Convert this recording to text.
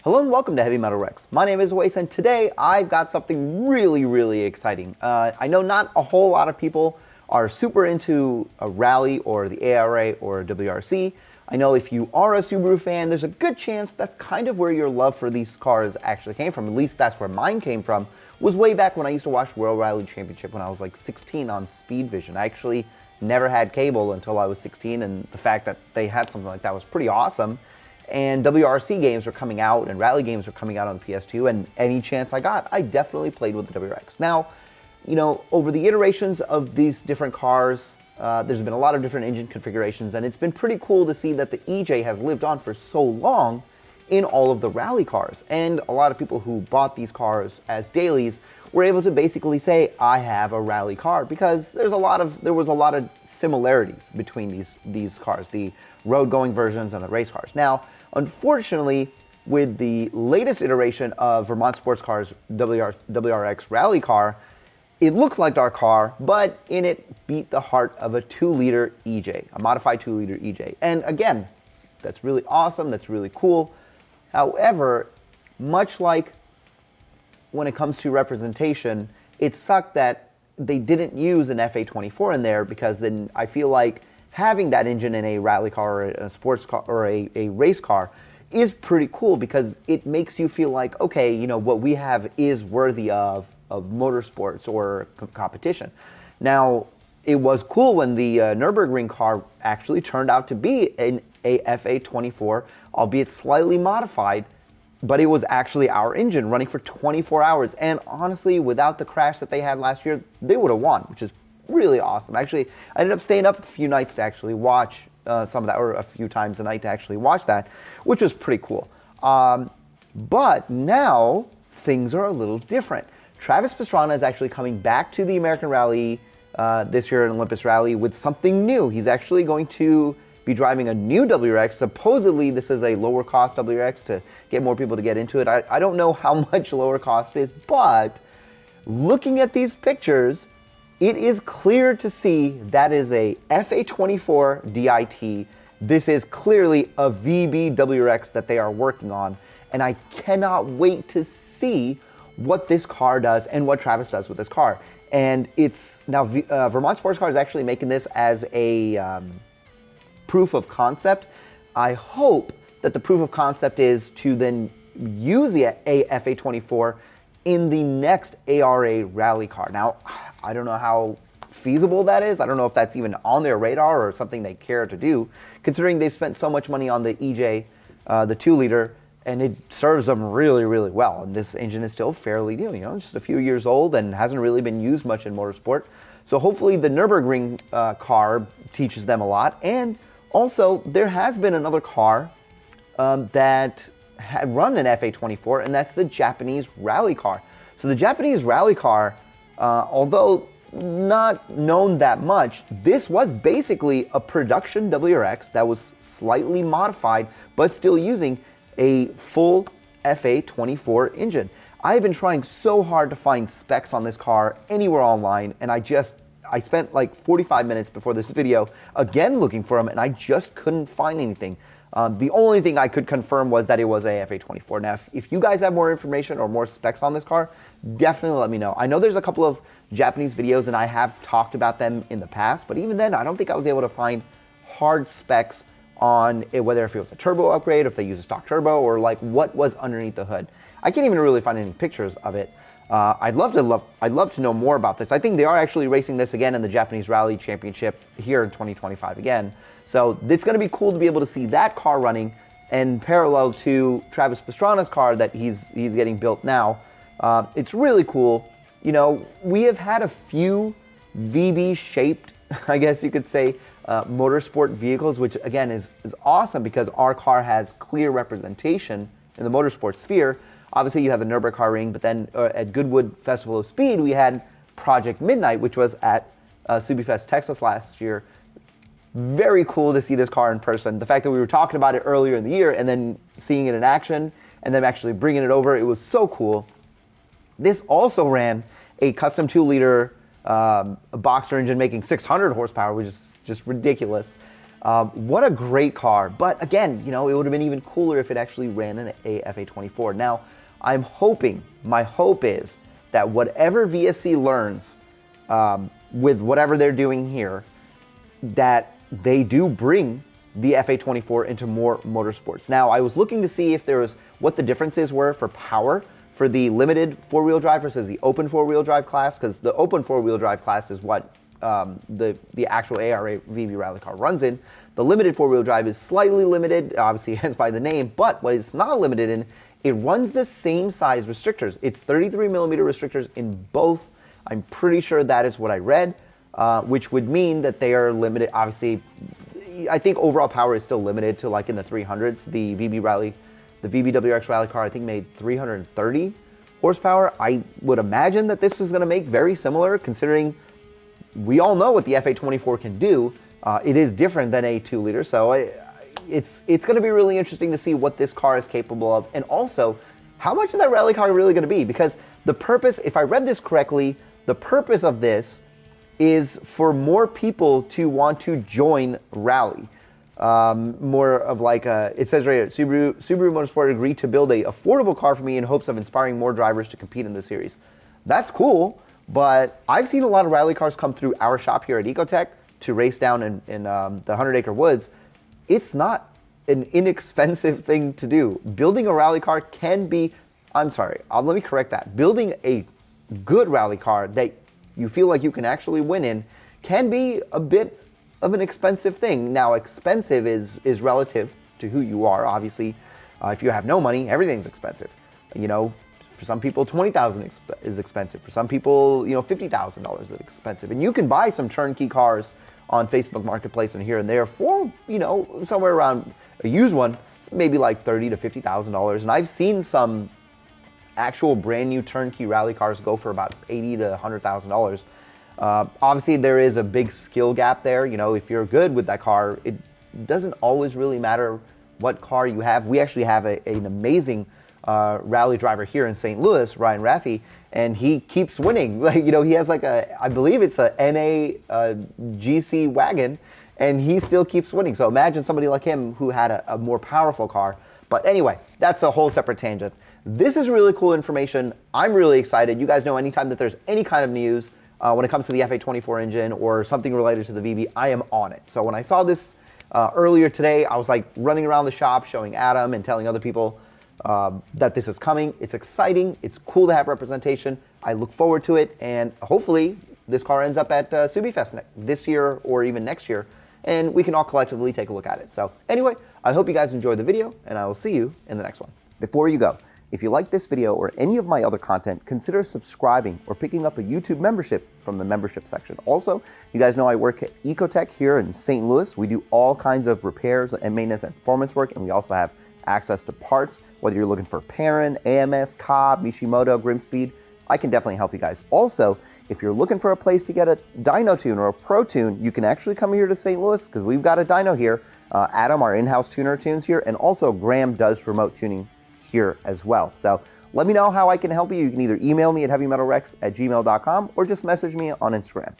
Hello and welcome to Heavy Metal Rex. My name is Wes, and today I've got something really exciting. I know not a whole lot of people are super into a rally or the ARA or WRC. I know if you are a Subaru fan, there's a good chance that's kind of where your love for these cars actually came from. At least that's where mine came from, was way back when I used to watch World Rally Championship when I was like 16 on Speed Vision. I actually never had cable until I was 16, and the fact that they had something like that was pretty awesome. And WRC games were coming out and rally games were coming out on the PS2, and any chance I got, I definitely played with the WRX. Now, you know, over the iterations of these different cars, there's been a lot of different engine configurations, and it's been pretty cool to see that the EJ has lived on for so long in all of the rally cars. And a lot of people who bought these cars as dailies were able to basically say, I have a rally car, because there was a lot of similarities between these cars, the road-going versions and the race cars. Now, unfortunately, with the latest iteration of Vermont Sports Cars WRX Rally car, it looks like our car, but in it beat the heart of a 2-liter EJ, a modified 2-liter EJ. And again, that's really awesome, that's really cool. However, much like when it comes to representation, it sucked that they didn't use an FA24 in there, because then I feel like having that engine in a rally car or a sports car or a race car is pretty cool, because it makes you feel like, okay, you know, what we have is worthy of motorsports or competition. Now, it was cool when the Nürburgring car actually turned out to be a FA24, albeit slightly modified, but it was actually our engine running for 24 hours. And honestly, without the crash that they had last year, they would have won, which is really awesome. Actually, I ended up staying up a few nights to actually watch some of that, or a few times a night to actually watch that, which was pretty cool. But now things are a little different. Travis Pastrana is actually coming back to the American Rally this year in Olympus Rally with something new. He's actually going to be driving a new WRX. Supposedly this is a lower cost WRX to get more people to get into it. I don't know how much lower cost is, but looking at these pictures, it is clear to see that is a FA24 DIT. This is clearly a VB WRX that they are working on, and I cannot wait to see what this car does and what Travis does with this car. And it's now Vermont Sports Car is actually making this as a proof of concept. I hope that the proof of concept is to then use the FA24 in the next ARA rally car. Now, I don't know how feasible that is. I don't know if that's even on their radar or something they care to do, considering they've spent so much money on the EJ, the 2-liter, and it serves them really well. And this engine is still fairly new, you know, just a few years old and hasn't really been used much in motorsport. So hopefully the Nürburgring car teaches them a lot. And also, there has been another car that had run an FA24, and that's the Japanese rally car. So the Japanese rally car, although not known that much, this was basically a production WRX that was slightly modified, but still using a full FA24 engine. I've been trying so hard to find specs on this car anywhere online, and I spent like 45 minutes before this video again looking for them, and I just couldn't find anything. The only thing I could confirm was that it was a FA24. Now, if you guys have more information or more specs on this car, definitely let me know. I know there's a couple of Japanese videos, and I have talked about them in the past, but even then, I don't think I was able to find hard specs on it, whether if it was a turbo upgrade, if they use a stock turbo, or like what was underneath the hood. I can't even really find any pictures of it. I'd love to know more about this. I think they are actually racing this again in the Japanese Rally Championship here in 2025 again. So it's going to be cool to be able to see that car running in parallel to Travis Pastrana's car that he's getting built now. It's really cool. You know, we have had a few VB-shaped, I guess you could say, motorsport vehicles, which again is awesome because our car has clear representation in the motorsport sphere. Obviously, you have the Nürburgring, but then at Goodwood Festival of Speed, we had Project Midnight, which was at Subifest Texas last year. Very cool to see this car in person. The fact that we were talking about it earlier in the year and then seeing it in action and then actually bringing it over, it was so cool. This also ran a custom 2-liter Boxster engine making 600 horsepower, which is just ridiculous. What a great car. But again, you know, it would have been even cooler if it actually ran an FA24. Now, I'm hoping, my hope is that whatever VSC learns with whatever they're doing here, that they do bring the FA24 into more motorsports. Now, I was looking to see if there was, what the differences were for power for the limited four-wheel drive versus the open four-wheel drive class, because the open four-wheel drive class is what the actual ARA VB rally car runs in. The limited four-wheel drive is slightly limited, obviously hence by the name, but what it's not limited in, it runs the same size restrictors. It's 33 millimeter restrictors in both. I'm pretty sure that is what I read, which would mean that they are limited. Obviously, I think overall power is still limited to like in the 300s. The VB WRX rally car I think made 330 horsepower. I would imagine that this is going to make very similar, considering we all know what the FA24 can do. It is different than a 2-liter, so it's going to be really interesting to see what this car is capable of, and also how much is that rally car really going to be? Because the purpose, if I read this correctly, the purpose of this is for more people to want to join rally. More of like it says right here, Subaru Motorsport agreed to build a affordable car for me in hopes of inspiring more drivers to compete in the series. That's cool, but I've seen a lot of rally cars come through our shop here at Ecotech to race down in the 100-acre woods. It's not an inexpensive thing to do. Building a rally car can be, let me correct that. Building a good rally car that you feel like you can actually win in can be a bit of an expensive thing. Now, expensive is relative to who you are. Obviously, if you have no money, everything's expensive. You know, for some people, $20,000 is expensive. For some people, you know, $50,000 is expensive. And you can buy some turnkey cars on Facebook Marketplace and here and there for, you know, somewhere around a used one, maybe like $30,000 to $50,000. And I've seen some actual brand new turnkey rally cars go for about $80,000 to $100,000. Obviously, there is a big skill gap there. You know, if you're good with that car, it doesn't always really matter what car you have. We actually have an amazing rally driver here in St. Louis, Ryan Raffy, and he keeps winning. Like, you know, he has like I believe it's a NA GC wagon, and he still keeps winning. So imagine somebody like him who had a more powerful car. But anyway, that's a whole separate tangent. This is really cool information. I'm really excited. You guys know anytime that there's any kind of news when it comes to the FA24 engine or something related to the VB, I am on it. So when I saw this earlier today, I was like running around the shop showing Adam and telling other people that this is coming. It's exciting. It's cool to have representation. I look forward to it, and hopefully this car ends up at SubiFest this year or even next year, and we can all collectively take a look at it. So anyway, I hope you guys enjoyed the video, and I will see you in the next one. Before you go, if you like this video or any of my other content, consider subscribing or picking up a YouTube membership from the membership section. Also, you guys know I work at Ecotech here in St. Louis. We do all kinds of repairs and maintenance and performance work, and we also have access to parts, whether you're looking for Perrin, AMS, Cobb, Mishimoto, Grimspeed. I can definitely help you guys. Also, if you're looking for a place to get a dyno tune or a pro tune, you can actually come here to St. Louis because we've got a dyno here. Adam, our in-house tuner, tunes here, and also Graham does remote tuning here as well. So let me know how I can help you. You can either email me at heavymetalrex@gmail.com or just message me on Instagram.